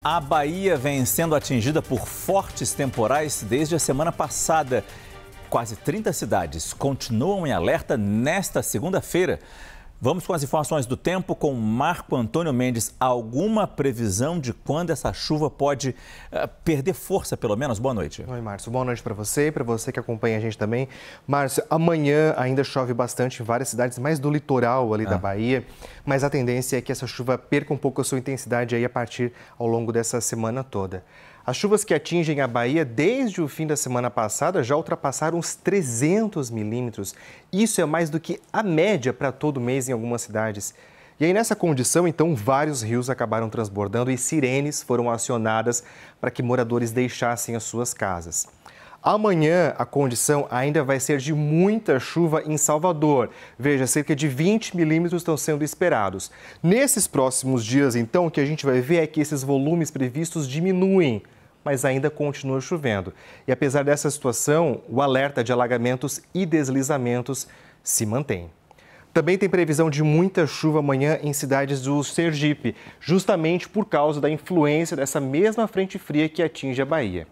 A Bahia vem sendo atingida por fortes temporais desde a semana passada. Quase 30 cidades continuam em alerta nesta segunda-feira. Vamos com as informações do tempo com Marco Antônio Mendes. Alguma previsão de quando essa chuva pode perder força, pelo menos? Boa noite. Oi, Márcio. Boa noite para você e para você que acompanha a gente também. Márcio, amanhã ainda chove bastante em várias cidades, mais do litoral ali da Bahia, mas a tendência é que essa chuva perca um pouco a sua intensidade aí a partir ao longo dessa semana toda. As chuvas que atingem a Bahia desde o fim da semana passada já ultrapassaram os 300 milímetros. Isso é mais do que a média para todo mês em algumas cidades. E aí, nessa condição, então, vários rios acabaram transbordando e sirenes foram acionadas para que moradores deixassem as suas casas. Amanhã, a condição ainda vai ser de muita chuva em Salvador. Veja, cerca de 20 milímetros estão sendo esperados. Nesses próximos dias, então, o que a gente vai ver é que esses volumes previstos diminuem, mas ainda continua chovendo. E apesar dessa situação, o alerta de alagamentos e deslizamentos se mantém. Também tem previsão de muita chuva amanhã em cidades do Sergipe, justamente por causa da influência dessa mesma frente fria que atinge a Bahia.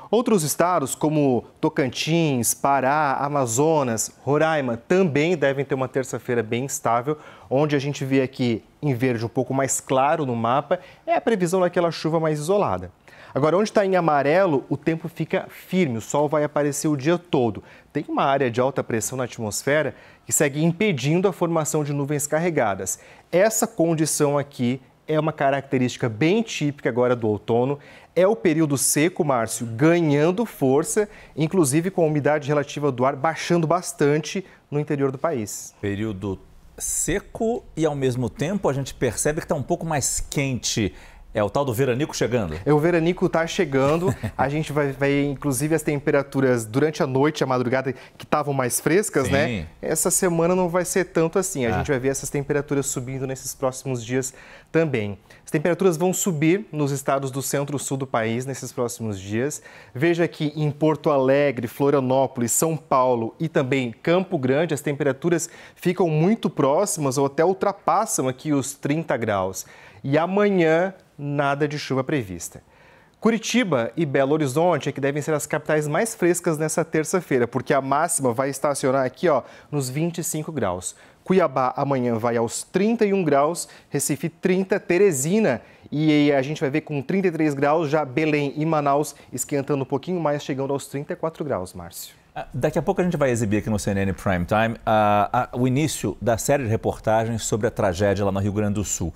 Outros estados, como Tocantins, Pará, Amazonas, Roraima, também devem ter uma terça-feira bem estável, onde a gente vê aqui em verde um pouco mais claro no mapa, é a previsão daquela chuva mais isolada. Agora, onde está em amarelo, o tempo fica firme, o sol vai aparecer o dia todo. Tem uma área de alta pressão na atmosfera que segue impedindo a formação de nuvens carregadas. Essa condição aqui é uma característica bem típica agora do outono. É o período seco, Márcio, ganhando força, inclusive com a umidade relativa do ar baixando bastante no interior do país. Período seco e, ao mesmo tempo, a gente percebe que está um pouco mais quente. É o tal do veranico chegando? O veranico está chegando, a gente vai ver, inclusive, as temperaturas durante a noite, a madrugada, que estavam mais frescas, né? Essa semana não vai ser tanto assim, a gente vai ver essas temperaturas subindo nesses próximos dias também. As temperaturas vão subir nos estados do centro-sul do país nesses próximos dias. Veja que em Porto Alegre, Florianópolis, São Paulo e também Campo Grande, as temperaturas ficam muito próximas ou até ultrapassam aqui os 30 graus. E amanhã, nada de chuva prevista. Curitiba e Belo Horizonte é que devem ser as capitais mais frescas nessa terça-feira, porque a máxima vai estacionar aqui, nos 25 graus. Cuiabá amanhã vai aos 31 graus, Recife 30, Teresina e a gente vai ver com 33 graus já Belém e Manaus esquentando um pouquinho mais, chegando aos 34 graus, Márcio. Daqui a pouco a gente vai exibir aqui no CNN Prime Time o início da série de reportagens sobre a tragédia lá no Rio Grande do Sul.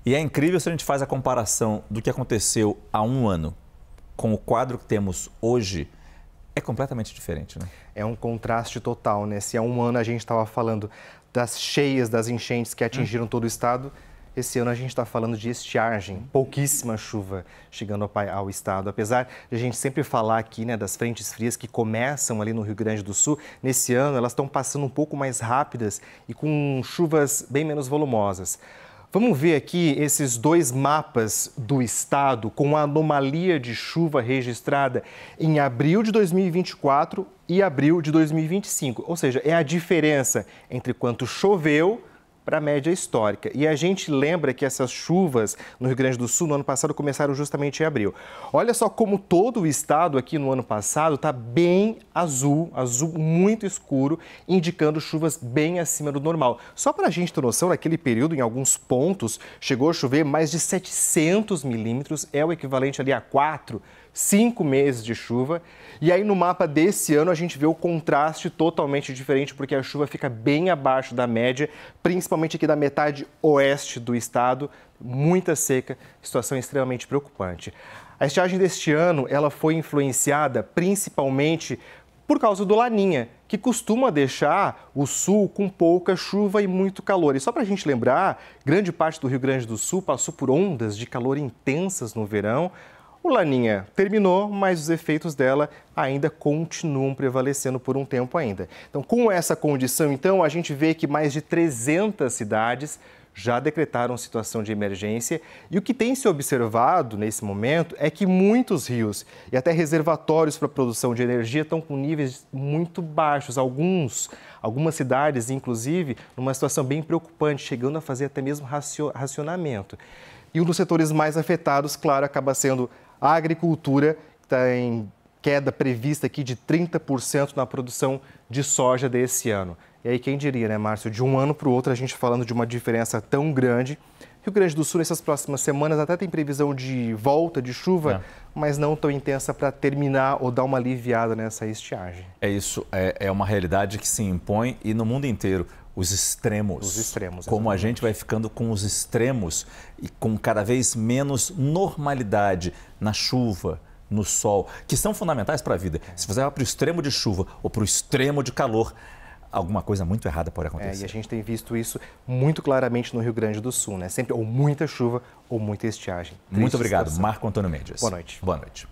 E é incrível se a gente faz a comparação do que aconteceu há um ano com o quadro que temos hoje, é completamente diferente, né? É um contraste total, né? Se há um ano a gente estava falando das cheias, das enchentes que atingiram todo o estado, esse ano a gente está falando de estiagem, pouquíssima chuva chegando ao estado. Apesar de a gente sempre falar aqui, né, das frentes frias que começam ali no Rio Grande do Sul, nesse ano elas estão passando um pouco mais rápidas e com chuvas bem menos volumosas. Vamos ver aqui esses dois mapas do estado com a anomalia de chuva registrada em abril de 2024 e abril de 2025. Ou seja, é a diferença entre quanto choveu para a média histórica. E a gente lembra que essas chuvas no Rio Grande do Sul no ano passado começaram justamente em abril. Olha só como todo o estado aqui no ano passado está bem azul, azul muito escuro, indicando chuvas bem acima do normal. Só para a gente ter noção, naquele período, em alguns pontos, chegou a chover mais de 700 milímetros, é o equivalente ali a 5 meses de chuva. E aí no mapa desse ano a gente vê o contraste totalmente diferente, porque a chuva fica bem abaixo da média, principalmente aqui da metade oeste do estado, muita seca, situação extremamente preocupante. A estiagem deste ano, ela foi influenciada principalmente por causa do Laninha, que costuma deixar o sul com pouca chuva e muito calor. E só para a gente lembrar, grande parte do Rio Grande do Sul passou por ondas de calor intensas no verão. O Laninha terminou, mas os efeitos dela ainda continuam prevalecendo por um tempo ainda. Então, com essa condição, então, a gente vê que mais de 300 cidades já decretaram situação de emergência. E o que tem se observado nesse momento é que muitos rios e até reservatórios para produção de energia estão com níveis muito baixos. Algumas cidades, inclusive, numa situação bem preocupante, chegando a fazer até mesmo racionamento. E um dos setores mais afetados, claro, acaba sendo a agricultura, que está em queda prevista aqui de 30% na produção de soja desse ano. E aí quem diria, né, Márcio, de um ano para o outro a gente falando de uma diferença tão grande. Rio Grande do Sul, nessas próximas semanas, até tem previsão de volta de chuva, mas não tão intensa para terminar ou dar uma aliviada nessa estiagem. É isso, é uma realidade que se impõe e no mundo inteiro. Os extremos. Os extremos. Como a exatamente. gente vai ficando com os extremos e com cada vez menos normalidade na chuva, no sol, que são fundamentais para a vida. Se você vai para o extremo de chuva ou para o extremo de calor, alguma coisa muito errada pode acontecer. E a gente tem visto isso muito claramente no Rio Grande do Sul, né? Sempre ou muita chuva ou muita estiagem. Muito obrigado, Marco Antônio Mendes. Boa noite. Boa noite.